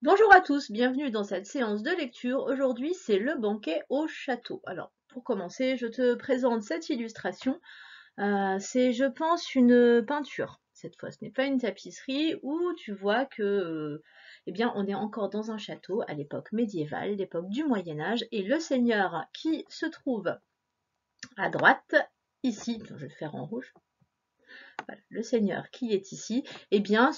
Bonjour à tous, bienvenue dans cette séance de lecture. Aujourd'hui, c'est le banquet au château. Alors, pour commencer, je te présente cette illustration. C'est, je pense, une peinture. Cette fois, ce n'est pas une tapisserie où tu vois que, eh bien, on est encore dans un château à l'époque médiévale, l'époque du Moyen-Âge, et le seigneur qui se trouve à droite, ici, je vais le faire en rouge. Voilà, le seigneur qui est ici, eh bien,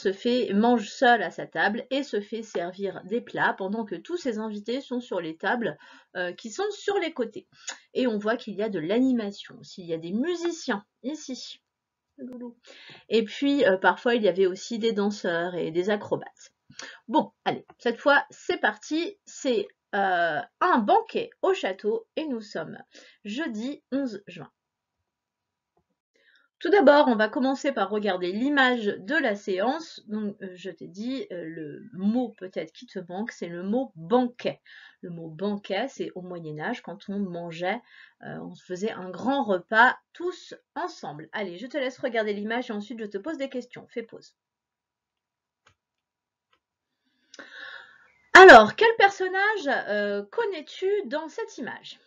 mange seul à sa table et se fait servir des plats pendant que tous ses invités sont sur les tables qui sont sur les côtés. Et on voit qu'il y a de l'animation aussi, il y a des musiciens ici. Et puis, parfois, il y avait aussi des danseurs et des acrobates. Bon, allez, cette fois, c'est parti. C'est un banquet au château et nous sommes jeudi 11 juin. Tout d'abord, on va commencer par regarder l'image de la séance. Donc, je t'ai dit, le mot peut-être qui te manque, c'est le mot banquet. Le mot banquet, c'est au Moyen-Âge, quand on mangeait, on se faisait un grand repas tous ensemble. Allez, je te laisse regarder l'image et ensuite je te pose des questions. Fais pause. Alors, quel personnage connais-tu dans cette image ?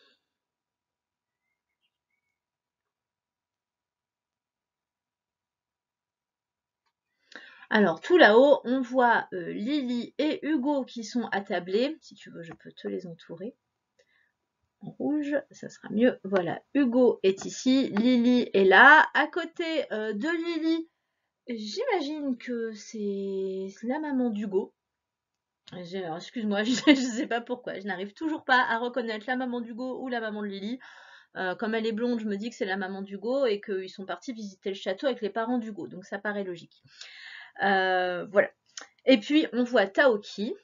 Alors, tout là-haut, on voit Lily et Hugo qui sont attablés. Si tu veux, je peux te les entourer. En rouge, ça sera mieux. Voilà, Hugo est ici, Lily est là. À côté de Lily, j'imagine que c'est la maman d'Hugo. Excuse-moi, je ne sais pas pourquoi. Je n'arrive toujours pas à reconnaître la maman d'Hugo ou la maman de Lily. Comme elle est blonde, je me dis que c'est la maman d'Hugo et qu'ils sont partis visiter le château avec les parents d'Hugo. Donc ça paraît logique. Voilà. Et puis, on voit Taoki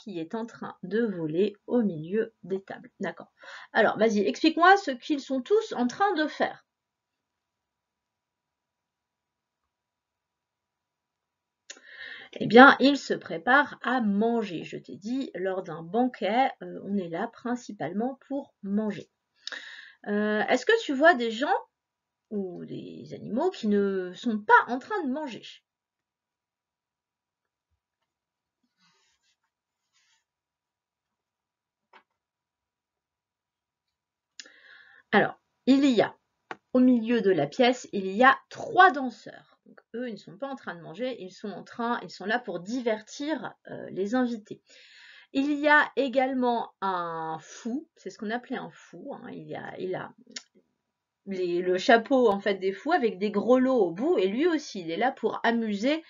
qui est en train de voler au milieu des tables. D'accord. Alors, vas-y, explique-moi ce qu'ils sont tous en train de faire. Eh bien, ils se préparent à manger. Je t'ai dit, lors d'un banquet, on est là principalement pour manger. Est-ce que tu vois des gens ou des animaux qui ne sont pas en train de manger? Alors, il y a au milieu de la pièce, il y a 3 danseurs. Donc, eux, ils ne sont pas en train de manger, ils sont là pour divertir les invités. Il y a également un fou, c'est ce qu'on appelait un fou. Hein. Il a le chapeau en fait des fous avec des grelots au bout, et lui aussi, il est là pour amuser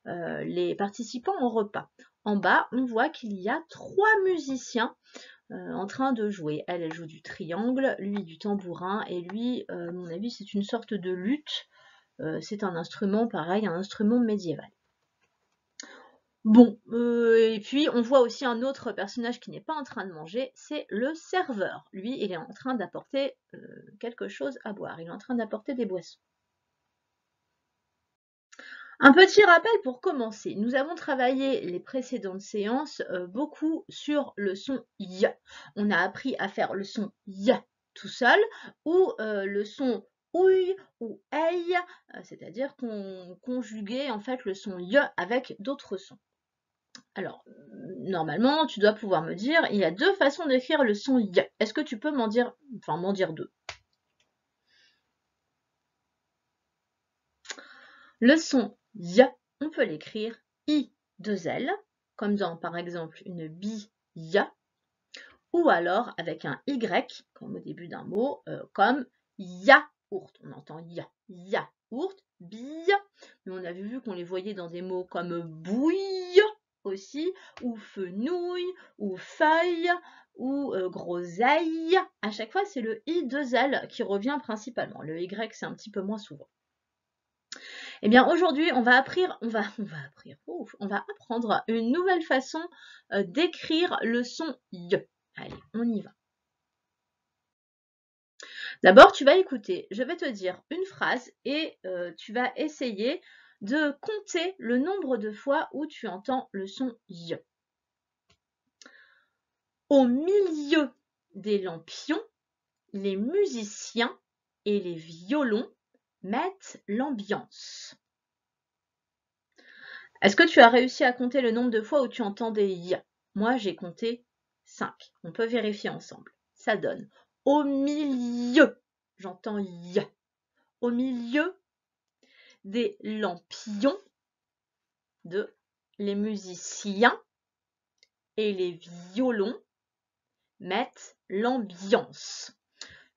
les participants au repas. En bas, on voit qu'il y a 3 musiciens en train de jouer. Elle joue du triangle, lui du tambourin, et lui, à mon avis, c'est une sorte de luth. C'est un instrument pareil, un instrument médiéval. Bon, et puis on voit aussi un autre personnage qui n'est pas en train de manger, c'est le serveur. Lui, il est en train d'apporter quelque chose à boire, il est en train d'apporter des boissons. Un petit rappel pour commencer. Nous avons travaillé les précédentes séances beaucoup sur le son y. On a appris à faire le son y tout seul ou le son ouille ou aïe, c'est-à-dire qu'on conjuguait en fait le son y avec d'autres sons. Alors, normalement, tu dois pouvoir me dire, il y a 2 façons d'écrire le son y. Est-ce que tu peux m'en dire 2? Le son y, on peut l'écrire I2L, comme dans par exemple une bille, ou alors avec un Y, comme au début d'un mot, comme yaourt. On entend yaourt, bille, mais on avait vu qu'on les voyait dans des mots comme bouille aussi, ou fenouil, ou feuille, ou groseille. À chaque fois, c'est le I2L qui revient principalement. Le Y, c'est un petit peu moins souvent. Eh bien, aujourd'hui, on va apprendre une nouvelle façon d'écrire le son Y. Allez, on y va. D'abord, tu vas écouter. Je vais te dire une phrase et tu vas essayer de compter le nombre de fois où tu entends le son Y. Au milieu des lampions, les musiciens et les violons mettent l'ambiance. Est-ce que tu as réussi à compter le nombre de fois où tu entends des y? Moi, j'ai compté 5. On peut vérifier ensemble. Ça donne au milieu, j'entends y. Au milieu des lampions de les musiciens et les violons mettent l'ambiance.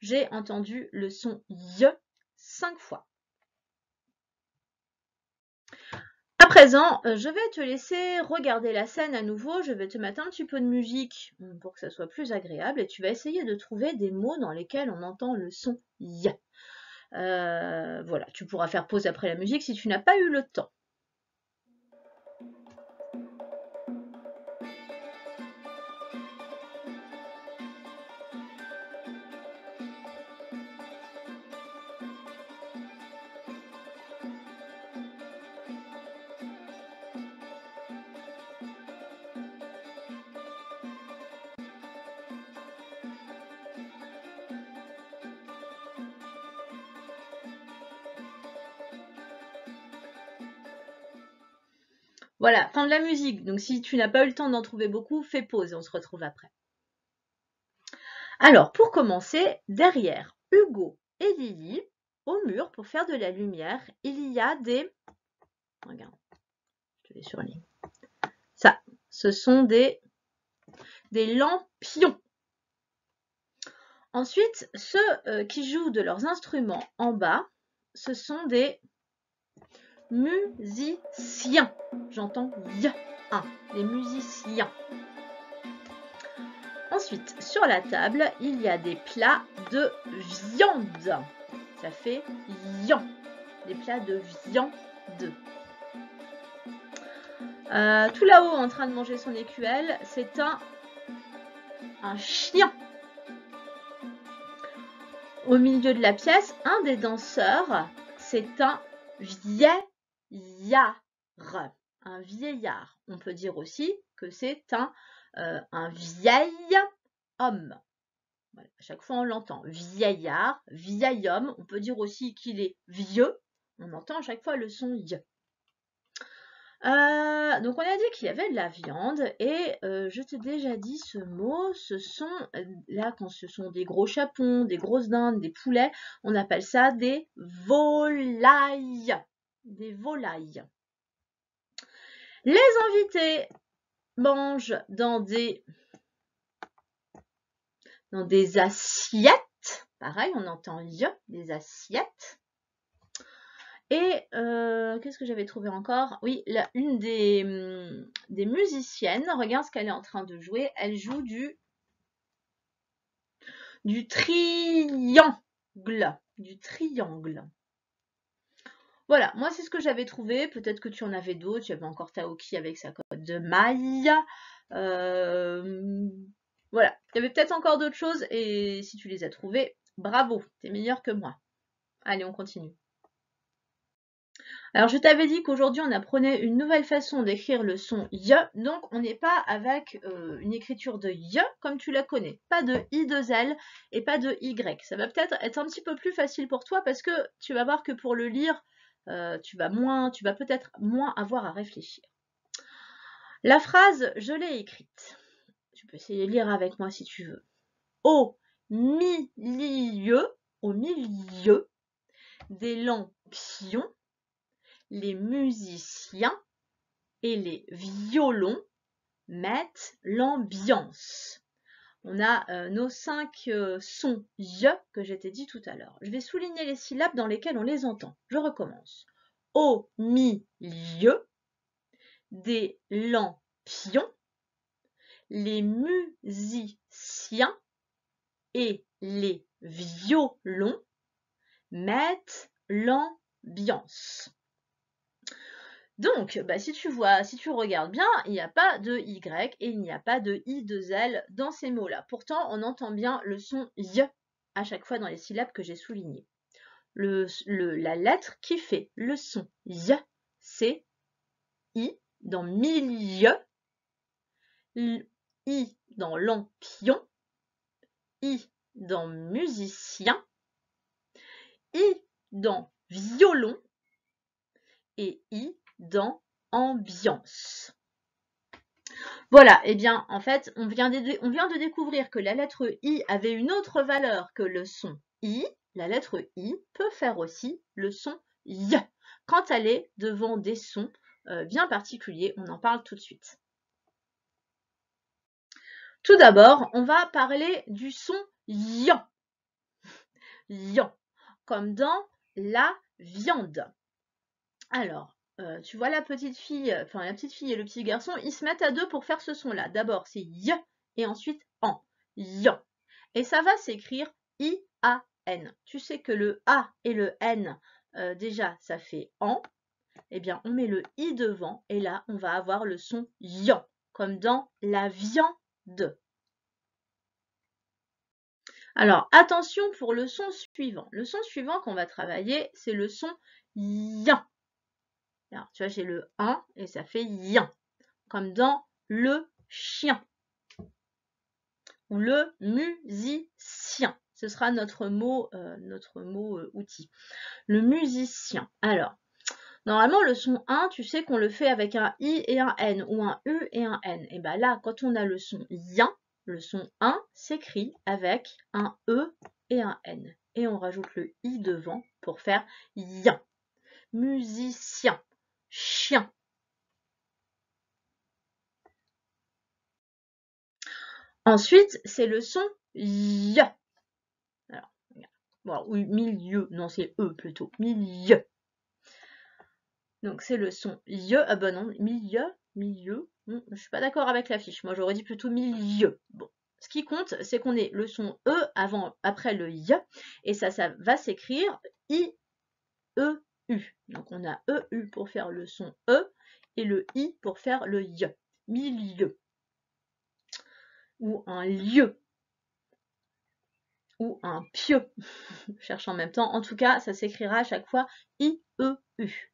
J'ai entendu le son y 5 fois. À présent, je vais te laisser regarder la scène à nouveau. Je vais te mettre un petit peu de musique pour que ça soit plus agréable et tu vas essayer de trouver des mots dans lesquels on entend le son y. Voilà, tu pourras faire pause après la musique si tu n'as pas eu le temps. Voilà, fin de la musique. Donc si tu n'as pas eu le temps d'en trouver beaucoup, fais pause et on se retrouve après. Alors, pour commencer, derrière Hugo et Lily, au mur, pour faire de la lumière, il y a des... Regarde, je te les surligne. Ça, ce sont des lampions. Ensuite, ceux qui jouent de leurs instruments en bas, ce sont des musiciens. J'entends y un, des musiciens. Ensuite, sur la table, il y a des plats de viande. Ça fait yan, des plats de viande. Tout là-haut en train de manger son écuelle, c'est un chien. Au milieu de la pièce, un des danseurs, c'est un vieillard. Un vieillard. On peut dire aussi que c'est un vieil homme. Voilà, à chaque fois on l'entend. Vieillard, vieil homme. On peut dire aussi qu'il est vieux. On entend à chaque fois le son y. Donc on a dit qu'il y avait de la viande et je t'ai déjà dit ce mot, ce sont, là quand ce sont des gros chapons, des grosses dindes, des poulets, on appelle ça des volailles. Des volailles. Les invités mangent dans des assiettes. Pareil, on entend y, des assiettes. Et qu'est-ce que j'avais trouvé encore? Oui, une des musiciennes, regarde ce qu'elle est en train de jouer. Elle joue du triangle. Du triangle. Voilà, moi c'est ce que j'avais trouvé. Peut-être que tu en avais d'autres. Il y avait encore Taoki avec sa cotte de maille. Voilà, il y avait peut-être encore d'autres choses. Et si tu les as trouvées, bravo, t'es meilleur que moi. Allez, on continue. Alors, je t'avais dit qu'aujourd'hui, on apprenait une nouvelle façon d'écrire le son y, donc on n'est pas avec une écriture de y comme tu la connais. Pas de I2L et pas de Y. Ça va peut-être être un petit peu plus facile pour toi parce que tu vas voir que pour le lire, tu vas peut-être moins avoir à réfléchir. La phrase, je l'ai écrite. Tu peux essayer de lire avec moi si tu veux. Au milieu des lampions, les musiciens et les violons mettent l'ambiance. On a nos 5 sons y que je t'ai dit tout à l'heure. Je vais souligner les syllabes dans lesquelles on les entend. Je recommence. Au milieu des lampions, les musiciens et les violons mettent l'ambiance. Donc, si tu regardes bien, il n'y a pas de Y et il n'y a pas de I2L dans ces mots-là. Pourtant, on entend bien le son Y à chaque fois dans les syllabes que j'ai soulignées. La lettre qui fait le son Y, c'est I dans milieu, I dans lampion, I dans musicien, I dans violon et I dans ambiance. Voilà, et bien en fait, on vient de découvrir que la lettre I avait une autre valeur que le son I. La lettre I peut faire aussi le son Y quand elle est devant des sons bien particuliers. On en parle tout de suite. Tout d'abord, on va parler du son yan. Yan, comme dans la viande. Alors, tu vois la petite fille, enfin la petite fille et le petit garçon, ils se mettent à deux pour faire ce son-là. D'abord, c'est y et ensuite en. Yan. Et ça va s'écrire I-A-N. Tu sais que le A et le N, déjà, ça fait en. Eh bien, on met le I devant et là, on va avoir le son yan, comme dans la viande. Alors, attention pour le son suivant. Le son suivant qu'on va travailler, c'est le son yan. Alors, tu vois, j'ai le 1 et ça fait yan, comme dans le chien ou le musicien. Ce sera notre mot outil. Le musicien. Alors, normalement, le son 1, tu sais qu'on le fait avec un I et un N ou un U et un N. Et bien là, quand on a le son yan, le son 1 s'écrit avec un E et un N. Et on rajoute le I devant pour faire yan. Musicien, chien. Ensuite, c'est le son y. Alors, bon, oui, milieu, non, c'est E plutôt. Milieu. Donc, c'est le son y. Ah ben non, milieu. Je suis pas d'accord avec la fiche. Moi, j'aurais dit plutôt milieu. Bon. Ce qui compte, c'est qu'on ait le son E après le y. Et ça va s'écrire I-E-U. Donc, on a E-U pour faire le son E et le I pour faire le y. Milieu. Ou un lieu. Ou un pieu. Je cherche en même temps. En tout cas, ça s'écrira à chaque fois I-E-U.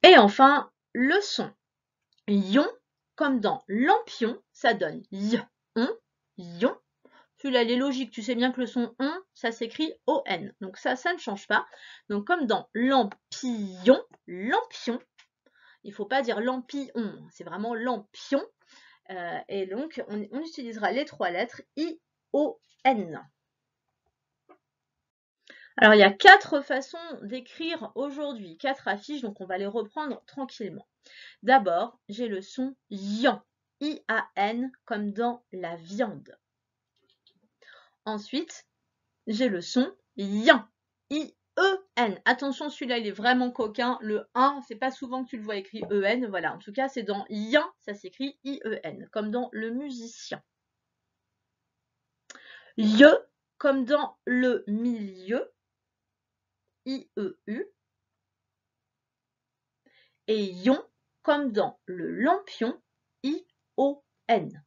Et enfin, le son ion, comme dans lampion, ça donne ion. Tu l'as les logiques, tu sais bien que le son on, ça s'écrit O-N. Donc ça ne change pas. Donc comme dans lampion, il ne faut pas dire lampillon, c'est vraiment lampion. Et donc on utilisera les trois lettres I-O-N. Alors, il y a 4 façons d'écrire aujourd'hui, 4 affiches, donc on va les reprendre tranquillement. D'abord, j'ai le son yan, I-A-N, comme dans la viande. Ensuite, j'ai le son yan, I-E-N. Attention, celui-là, il est vraiment coquin. Le 1, c'est pas souvent que tu le vois écrit E-N. Voilà, en tout cas, c'est dans yan, ça s'écrit I-E-N, comme dans le musicien. Ye, comme dans le milieu, I-E-U. Et ion, comme dans le lampion, I-O-N.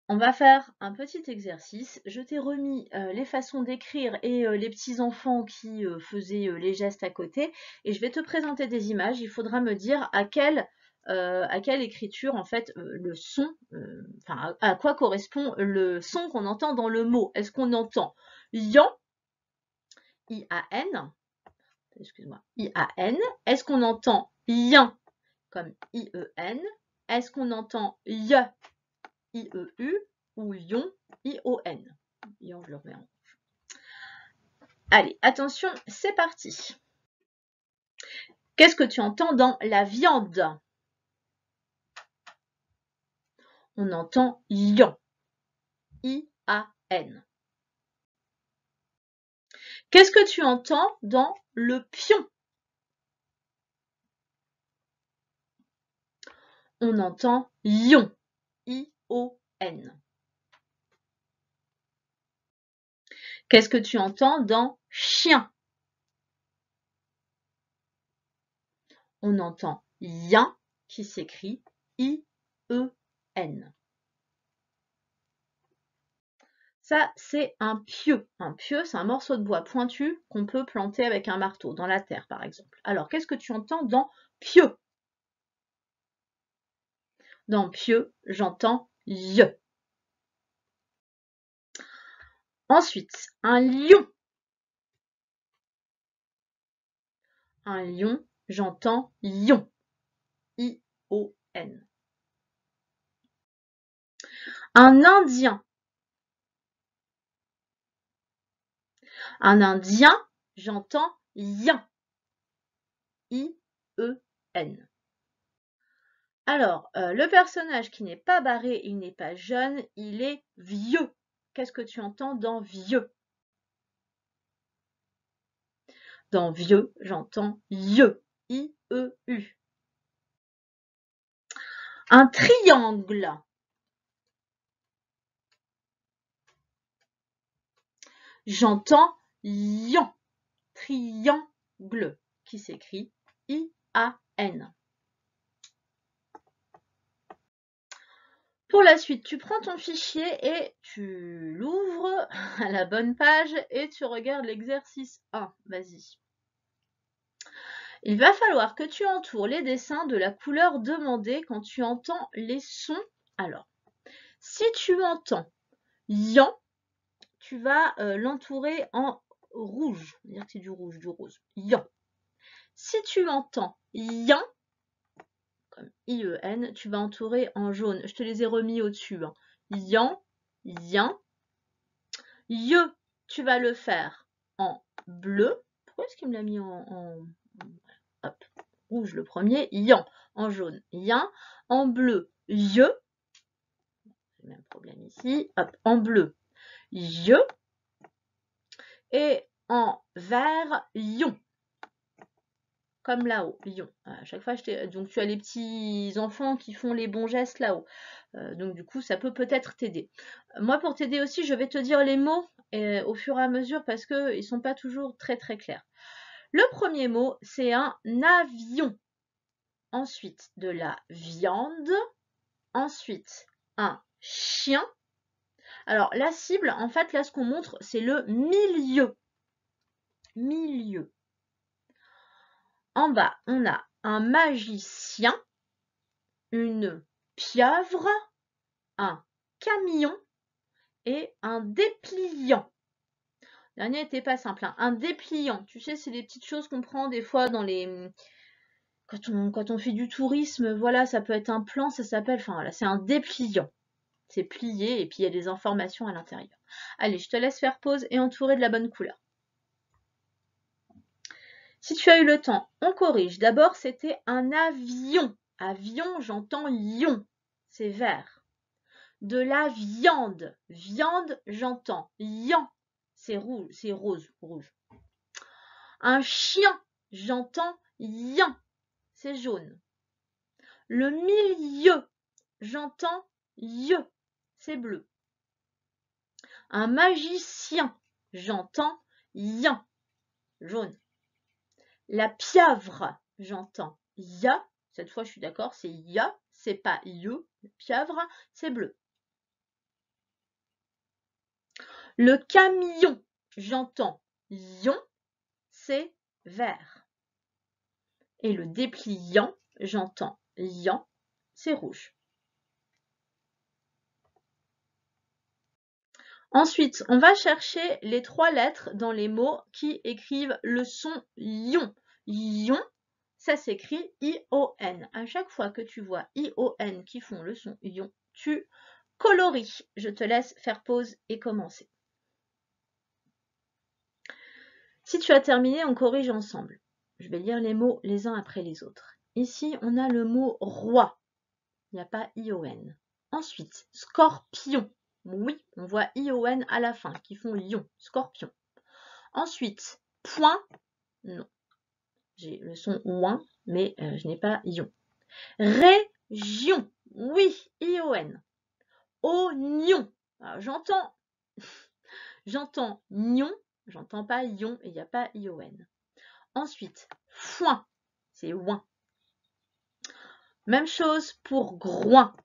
On va faire un petit exercice. Je t'ai remis les façons d'écrire et les petits enfants qui faisaient les gestes à côté. Et je vais te présenter des images. Il faudra me dire à quelle écriture, en fait, le son, enfin, à quoi correspond le son qu'on entend dans le mot. Est-ce qu'on entend yan, I-A-N, excuse-moi, I-A-N. Est-ce qu'on entend yen comme I-E-N? Est-ce qu'on entend ye, I-E-U, ou lion, I-O-N? Lion, je le remets en rouge. Allez, attention, c'est parti. Qu'est-ce que tu entends dans la viande? On entend lion, I-A-N. Qu'est-ce que tu entends dans le pion? On entend lion, I-O-N. Qu'est-ce que tu entends dans chien? On entend yen qui s'écrit I-E-N. Ça, c'est un pieu. Un pieu, c'est un morceau de bois pointu qu'on peut planter avec un marteau dans la terre, par exemple. Alors, qu'est-ce que tu entends dans pieu? Dans pieu, j'entends ye. Ensuite, un lion. Un lion, j'entends ion. I-O-N. Un Indien. Un Indien, j'entends yen. I-E-N. Alors, le personnage qui n'est pas barré, il n'est pas jeune, il est vieux. Qu'est-ce que tu entends dans vieux? Dans vieux, j'entends ieu. I-E-U. Un triangle. J'entends ian. Triangle, qui s'écrit I-A-N. Pour la suite, tu prends ton fichier et tu l'ouvres à la bonne page et tu regardes l'exercice 1. Vas-y. Il va falloir que tu entoures les dessins de la couleur demandée quand tu entends les sons. Alors, si tu entends yan, tu vas l'entourer en rouge. C'est-à-dire que c'est du rouge, du rose. Yan. Si tu entends yan, comme I-E-N, tu vas entourer en jaune. Je te les ai remis au-dessus. Hein. Yan, yin. Ye, tu vas le faire en bleu. Pourquoi est-ce qu'il me l'a mis hop, rouge le premier, yan, en jaune, yin, en bleu, ye, le même problème ici, hop, en bleu, ye, et en vert, yon, comme là-haut, yon. À chaque fois, donc tu as les petits enfants qui font les bons gestes là-haut. Donc du coup, ça peut-être t'aider. Moi, pour t'aider aussi, je vais te dire les mots au fur et à mesure parce qu'ils ne sont pas toujours très très clairs. Le premier mot, c'est un avion. Ensuite, de la viande. Ensuite, un chien. Alors, la cible, en fait, là, ce qu'on montre, c'est le milieu. Milieu. En bas, on a un magicien, une pieuvre, un camion et un dépliant. Le dernier n'était pas simple. Hein. Un dépliant, tu sais, c'est les petites choses qu'on prend des fois dans les... Quand on fait du tourisme, voilà, ça peut être un plan, ça s'appelle... Enfin, voilà, c'est un dépliant. C'est plié et puis il y a des informations à l'intérieur. Allez, je te laisse faire pause et entourer de la bonne couleur. Si tu as eu le temps, on corrige. D'abord, c'était un avion. Avion, j'entends ion. C'est vert. De la viande. Viande, j'entends yan. C'est rouge, c'est rose, rouge. Un chien, j'entends yan. C'est jaune. Le milieu, j'entends ye. C'est bleu. Un magicien, j'entends yan. Jaune. La pieuvre, j'entends ya. Cette fois, je suis d'accord, c'est ya, c'est pas ye. La pieuvre, c'est bleu. Le camion, j'entends yon, c'est vert. Et le dépliant, j'entends yan, c'est rouge. Ensuite, on va chercher les 3 lettres dans les mots qui écrivent le son ion. Ion, ça s'écrit I-O-N. À chaque fois que tu vois I-O-N qui font le son ion, tu colories. Je te laisse faire pause et commencer. Si tu as terminé, on corrige ensemble. Je vais lire les mots les uns après les autres. Ici, on a le mot roi. Il n'y a pas I-O-N. Ensuite, scorpion. Oui, on voit I-O-N à la fin, qui font lion, scorpion. Ensuite, point, non. J'ai le son ouin, mais je n'ai pas ion. Région, oui, I-O-N. Oignon, j'entends nion, j'entends pas ion et il n'y a pas I-O-N. Ensuite, foin, c'est ouin. Même chose pour groin,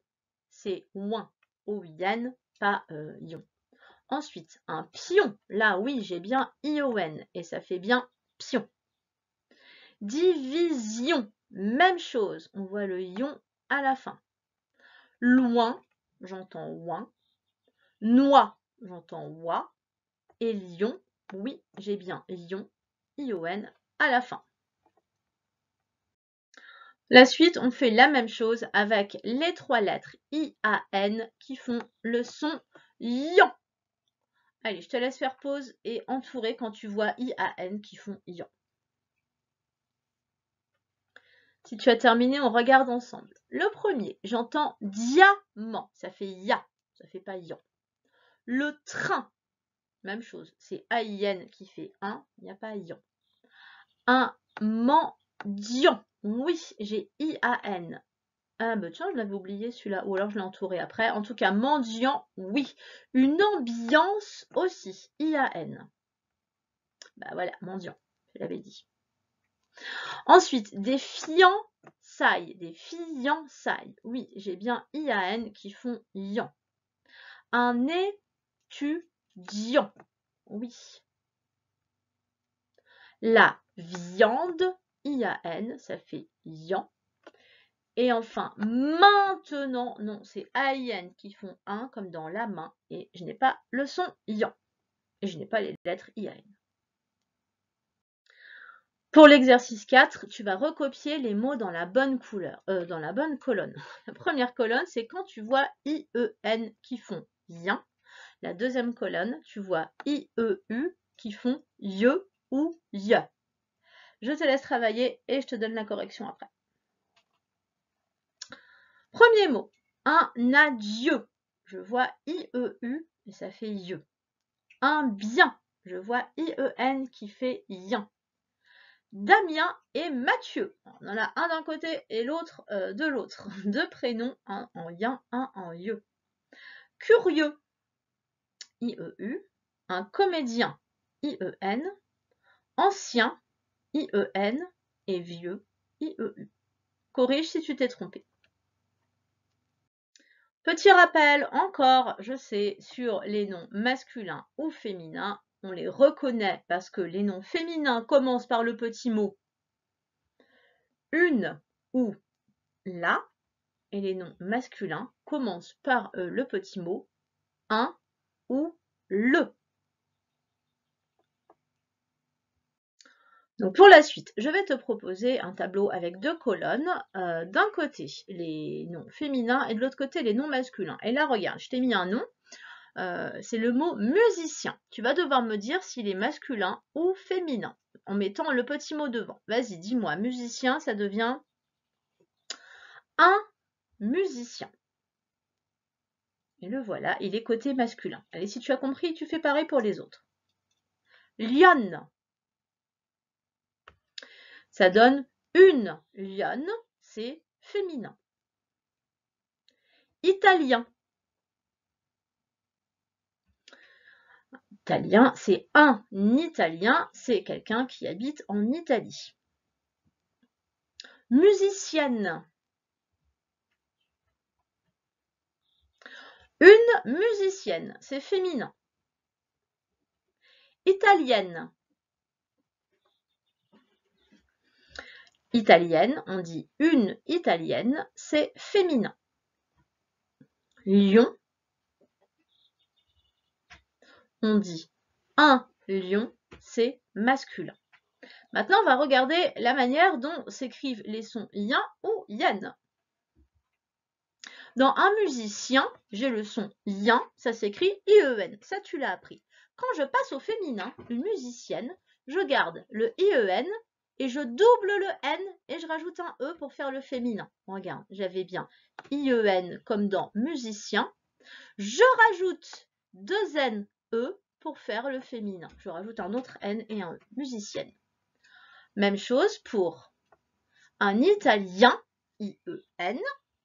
c'est ouin, O-I-N, pas ion. Ensuite, un pion. Là, oui, j'ai bien I-O-N et ça fait bien pion. Division. Même chose. On voit le ion à la fin. Loin, j'entends ouin. Noix, j'entends oie. Et lion, oui, j'ai bien lion, I-O-N à la fin. La suite, on fait la même chose avec les 3 lettres I-A-N qui font le son yan. Allez, je te laisse faire pause et entourer quand tu vois I-A-N qui font yan. Si tu as terminé, on regarde ensemble. Le premier, j'entends diamant, ça fait ya, ça fait pas yan. Le train, même chose, c'est A-I-N qui fait 1, il n'y a pas yan. Un mendiant, oui, j'ai I-A-N. Ah bah tiens, je l'avais oublié celui-là, ou alors je l'ai entouré après. En tout cas, mendiant, oui. Une ambiance aussi, I-A-N. Bah voilà, mendiant, je l'avais dit. Ensuite, des fiançailles, oui, j'ai bien I-A-N qui font yan. Un étudiant, oui. La viande, I-A-N, ça fait yan. Et enfin, maintenant, non, c'est A-I-N qui font 1 comme dans la main. Et je n'ai pas le son yan. Et je n'ai pas les lettres I-A-N. Pour l'exercice 4, tu vas recopier les mots dans la bonne couleur, dans la bonne colonne. La première colonne, c'est quand tu vois I-E-N qui font yen. La deuxième colonne, tu vois I-E-U qui font ye ou ye. Je te laisse travailler et je te donne la correction après. Premier mot, un adieu. Je vois I-E-U et ça fait ye. Un bien. Je vois I-E-N qui fait yen. Damien et Mathieu. On en a un d'un côté et l'autre de l'autre. Deux prénoms, un en yen, un en ye. Curieux, I-E-U. Un comédien, I-E-N. Ancien, I-E-N. Et vieux, I-E-U. Corrige si tu t'es trompé. Petit rappel encore, je sais, sur les noms masculins ou féminins, on les reconnaît parce que les noms féminins commencent par le petit mot une ou la, et les noms masculins commencent par le petit mot un ou le. Donc pour la suite, je vais te proposer un tableau avec deux colonnes. D'un côté, les noms féminins et de l'autre côté, les noms masculins. Et là, regarde, je t'ai mis un nom. C'est le mot musicien. Tu vas devoir me dire s'il est masculin ou féminin en mettant le petit mot devant. Vas-y, dis-moi, musicien, ça devient un musicien. Et le voilà, il est côté masculin. Allez, si tu as compris, tu fais pareil pour les autres. Lionne. Ça donne une lionne, c'est féminin. Italien. Italien, c'est un Italien, c'est quelqu'un qui habite en Italie. Musicienne. Une musicienne, c'est féminin. Italienne. Italienne, on dit une italienne, c'est féminin. Lion. On dit un lion, c'est masculin. Maintenant, on va regarder la manière dont s'écrivent les sons yin ou yen. Dans un musicien, j'ai le son yin, ça s'écrit I-E-N, ça tu l'as appris. Quand je passe au féminin, une musicienne, je garde le I-E-N et je double le N et je rajoute un E pour faire le féminin. Regarde, j'avais bien I-E-N comme dans musicien. Je rajoute deux N, E pour faire le féminin. Je rajoute un autre N et un E, musicienne. Même chose pour un italien, I-E-N,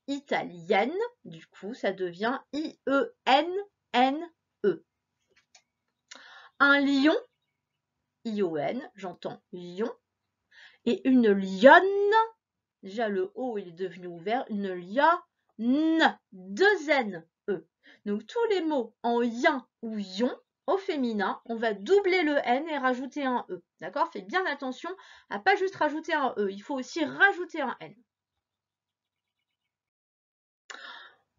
italienne, du coup, ça devient I-E-N-N-E. Un lion, I-O-N, j'entends lion, et une lionne, déjà le O il est devenu ouvert, une lionne, deux N-E. Donc tous les mots en yin ou ion, au féminin, on va doubler le N et rajouter un E. D'accord? Fais bien attention à pas juste rajouter un E, il faut aussi rajouter un N.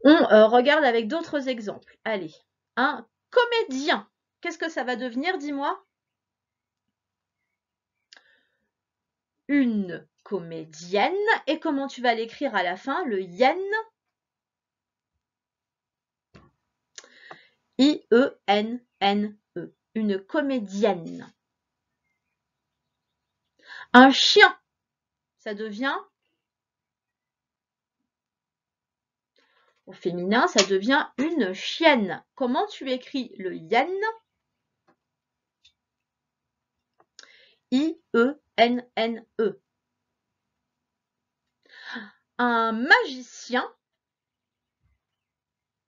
On regarde avec d'autres exemples. Allez, un comédien. Qu'est-ce que ça va devenir, dis-moi? une comédienne. Et comment tu vas l'écrire à la fin? Le yen. I-E-N-N-E. Une comédienne. Un chien, ça devient, au féminin, ça devient une chienne. Comment tu écris le yen? I-E-N-N-E. Un magicien,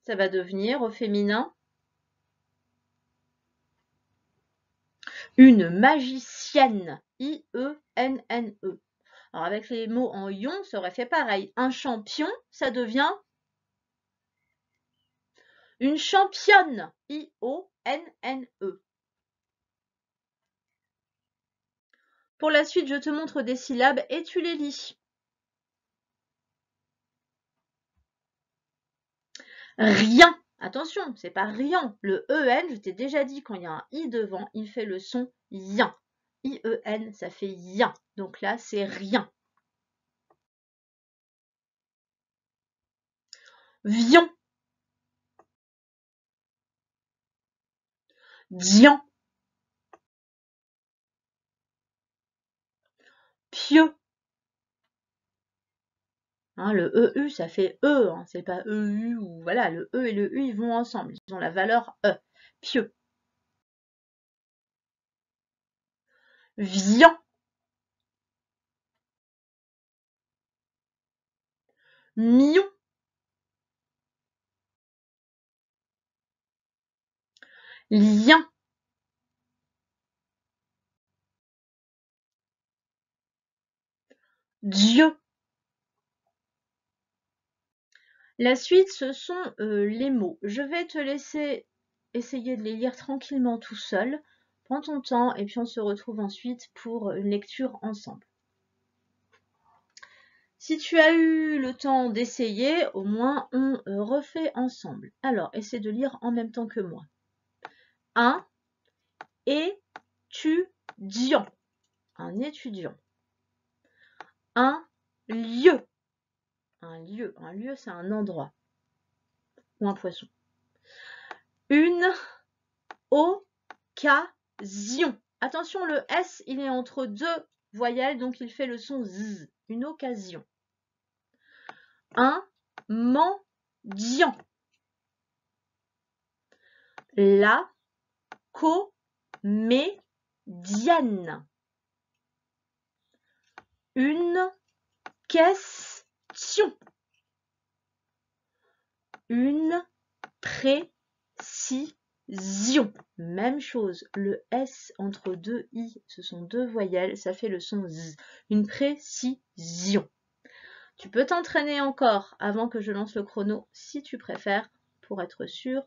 ça va devenir au féminin une magicienne. I-E-N-N-E. Alors avec les mots en ion, ça aurait fait pareil. Un champion, ça devient une championne. I-O-N-N-E. Pour la suite, je te montre des syllabes et tu les lis. Rien. Attention, c'est pas rien. Le EN, je t'ai déjà dit, quand il y a un I devant, il fait le son yin. I-E-N, ça fait yin. Donc là, c'est rien. Vion. Dian. Pieux. Hein, le EU, ça fait E, hein, c'est pas EU ou voilà, le E et le U, ils vont ensemble. Ils ont la valeur E. Pieux. Vian. Mion. Lien. Dieu. La suite, ce sont les mots. Je vais te laisser essayer de les lire tranquillement tout seul. Prends ton temps et puis on se retrouve ensuite pour une lecture ensemble. Si tu as eu le temps d'essayer, au moins on refait ensemble. Alors, essaie de lire en même temps que moi. Un étudiant. Un étudiant. Un lieu. Un lieu, c'est un endroit. Ou un poisson. Une occasion. Attention, le S, il est entre deux voyelles, donc il fait le son Z. Une occasion. Un mendiant. La comédienne. Une question. Une précision. Même chose, le S entre deux I, ce sont deux voyelles, ça fait le son Z. Une précision. Tu peux t'entraîner encore avant que je lance le chrono, si tu préfères, pour être sûr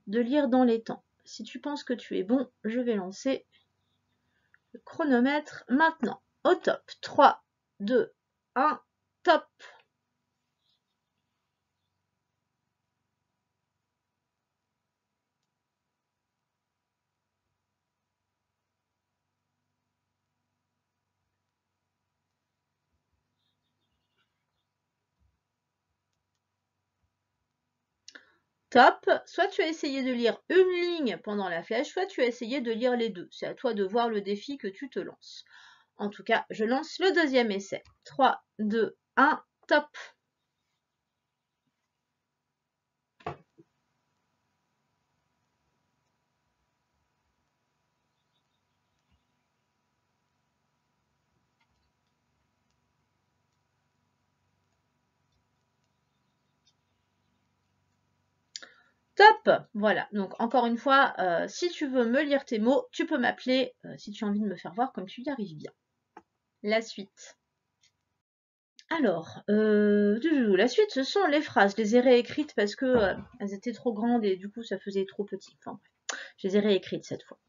de lire dans les temps. Si tu penses que tu es bon, je vais lancer le chronomètre maintenant. Au top. 3, 2, 1, top. Top. Soit tu as essayé de lire une ligne pendant la flèche, soit tu as essayé de lire les deux. C'est à toi de voir le défi que tu te lances. En tout cas, je lance le deuxième essai. 3, 2, 1, top. Top. Voilà, donc encore une fois, si tu veux me lire tes mots, tu peux m'appeler si tu as envie de me faire voir comme tu y arrives bien. La suite. Alors, la suite, ce sont les phrases. Je les ai réécrites parce que elles étaient trop grandes et du coup, ça faisait trop petit. Enfin bref, je les ai réécrites cette fois.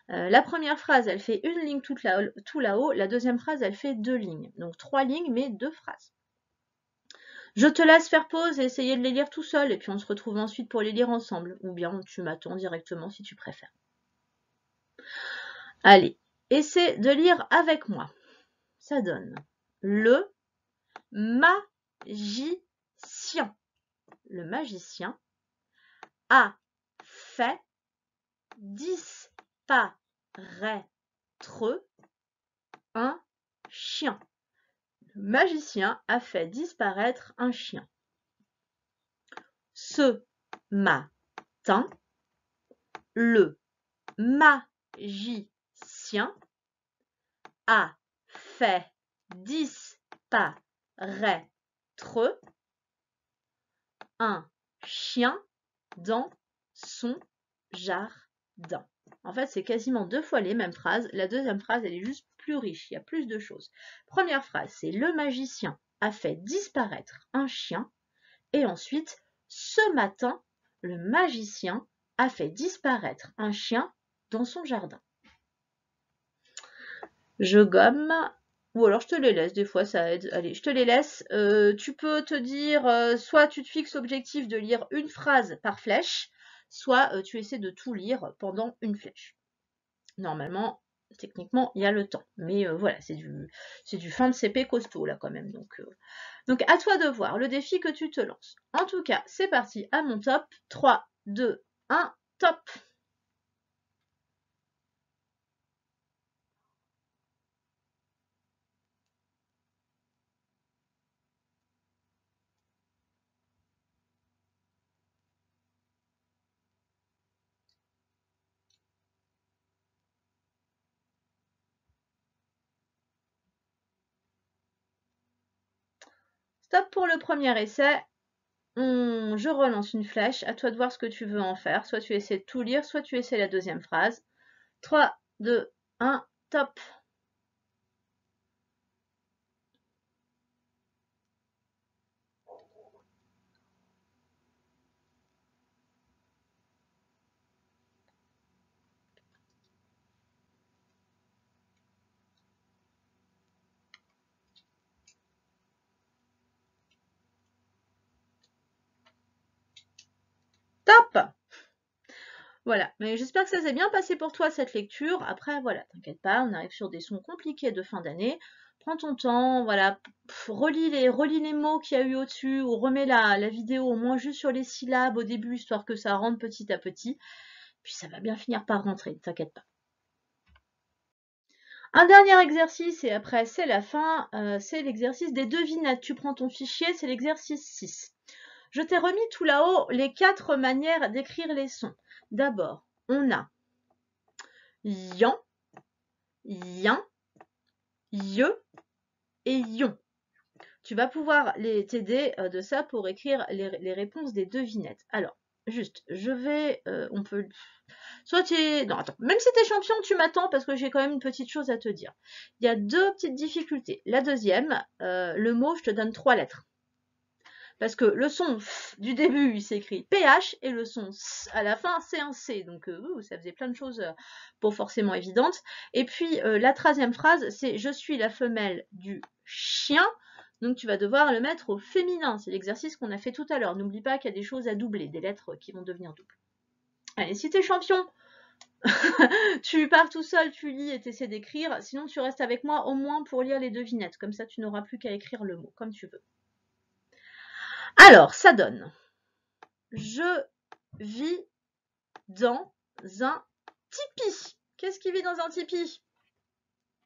La première phrase, elle fait une ligne tout là-haut. La deuxième phrase, elle fait 2 lignes. Donc 3 lignes, mais 2 phrases. Je te laisse faire pause et essayer de les lire tout seul, et puis on se retrouve ensuite pour les lire ensemble. Ou bien tu m'attends directement si tu préfères. Allez, essaie de lire avec moi. ça donne le magicien. Le magicien a fait disparaître un chien. Le magicien a fait disparaître un chien. Ce matin, le magicien a fait disparaître un chien dans son jardin. En fait, c'est quasiment 2 fois les mêmes phrases. La deuxième phrase, elle est juste plus riche. Il y a plus de choses. Première phrase, c'est le magicien a fait disparaître un chien. Et ensuite, ce matin, le magicien a fait disparaître un chien dans son jardin. Je gomme, ou alors je te les laisse, des fois ça aide. Allez, je te les laisse. Tu peux te dire, soit tu te fixes l'objectif de lire une phrase par flèche, soit tu essaies de tout lire pendant une flèche. Normalement, techniquement, il y a le temps. Mais voilà, c'est du fin de CP costaud là quand même. Donc à toi de voir le défi que tu te lances. En tout cas, c'est parti à mon top. 3, 2, 1, top! Stop pour le premier essai. Je relance une flèche. À toi de voir ce que tu veux en faire. Soit tu essaies de tout lire, soit tu essaies la deuxième phrase. 3, 2, 1, top! Top! Voilà, mais j'espère que ça s'est bien passé pour toi cette lecture. Après, voilà, t'inquiète pas, on arrive sur des sons compliqués de fin d'année. Prends ton temps, voilà, relis les mots qu'il y a eu au-dessus, ou remets la vidéo au moins juste sur les syllabes au début, histoire que ça rentre petit à petit. Puis ça va bien finir par rentrer, t'inquiète pas. Un dernier exercice, et après c'est la fin, c'est l'exercice des devinettes. Tu prends ton fichier, c'est l'exercice 6. Je t'ai remis tout là-haut les 4 manières d'écrire les sons. D'abord, on a yan, yin, ye et yon. Tu vas pouvoir t'aider de ça pour écrire les réponses des devinettes. Alors, juste, je vais, on peut... Soit tu es... Non, attends, même si tu es champion, tu m'attends parce que j'ai quand même une petite chose à te dire. Il y a 2 petites difficultés. La deuxième, le mot, je te donne 3 lettres. Parce que le son du début, il s'écrit PH, et le son à la fin, c'est un C. Donc, ça faisait plein de choses pas forcément évidentes. Et puis, la 3e phrase, c'est « Je suis la femelle du chien ». Donc, tu vas devoir le mettre au féminin. C'est l'exercice qu'on a fait tout à l'heure. N'oublie pas qu'il y a des choses à doubler, des lettres qui vont devenir doubles. Allez, si tu es champion, tu pars tout seul, tu lis et tu essaies d'écrire. Sinon, tu restes avec moi au moins pour lire les devinettes. Comme ça, tu n'auras plus qu'à écrire le mot, comme tu veux. Alors, ça donne « Je vis dans un tipi ». Qu'est-ce qui vit dans un tipi?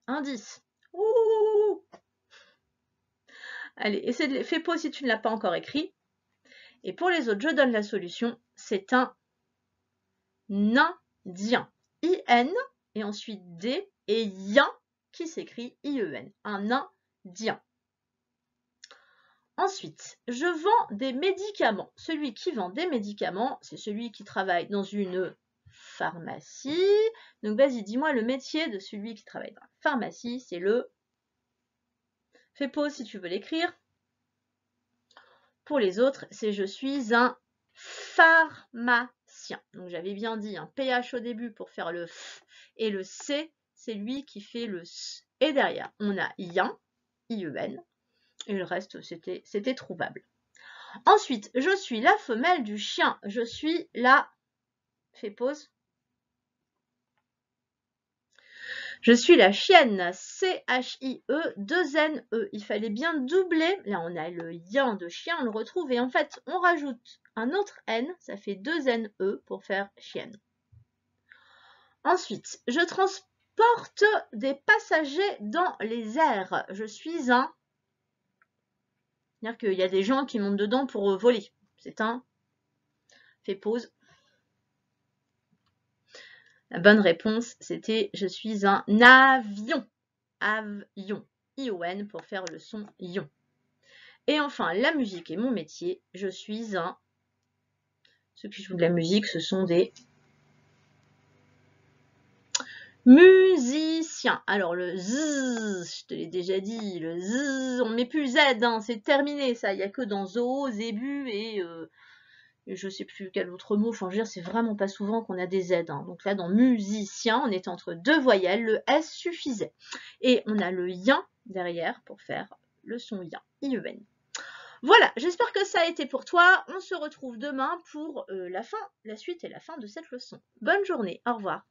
Indice. Ouh. Allez, fais pause si tu ne l'as pas encore écrit. Et pour les autres, je donne la solution. C'est un Indien. I-N et ensuite D et yen qui s'écrit I-E-N. Un Indien. Ensuite, je vends des médicaments. Celui qui vend des médicaments, c'est celui qui travaille dans une pharmacie. Donc, vas-y, dis-moi le métier de celui qui travaille dans la pharmacie. C'est le... Fais pause si tu veux l'écrire. Pour les autres, c'est je suis un pharmacien. Donc, j'avais bien dit un PH au début pour faire le F. Et le C, c'est lui qui fait le S. Et derrière, on a yen, I-E-N. Et le reste, c'était trouvable. Ensuite, je suis la femelle du chien. Je suis la... Fais pause. Je suis la chienne, C-H-I-E, 2 N-E. Il fallait bien doubler. Là, on a le yin de chien, on le retrouve. Et en fait, on rajoute un autre N, ça fait 2 N-E pour faire chienne. Ensuite, je transporte des passagers dans les airs. Je suis un... C'est-à-dire qu'il y a des gens qui montent dedans pour voler. C'est un... Fais pause. La bonne réponse, c'était je suis un avion. Avion. I-O-N pour faire le son ion. Et enfin, la musique est mon métier. Je suis un... Ceux qui jouent de la musique, ce sont des musiciens. Alors le Z, je te l'ai déjà dit, le Z, on ne met plus Z, hein, c'est terminé ça. Il n'y a que dans Zoo, Zébu et je sais plus quel autre mot. Enfin, je veux dire, c'est vraiment pas souvent qu'on a des Z. Hein. Donc là, dans musicien, on est entre deux voyelles, le S suffisait. Et on a le yin derrière pour faire le son yin, I-E-N. Voilà, j'espère que ça a été pour toi. On se retrouve demain pour la suite et la fin de cette leçon. Bonne journée, au revoir.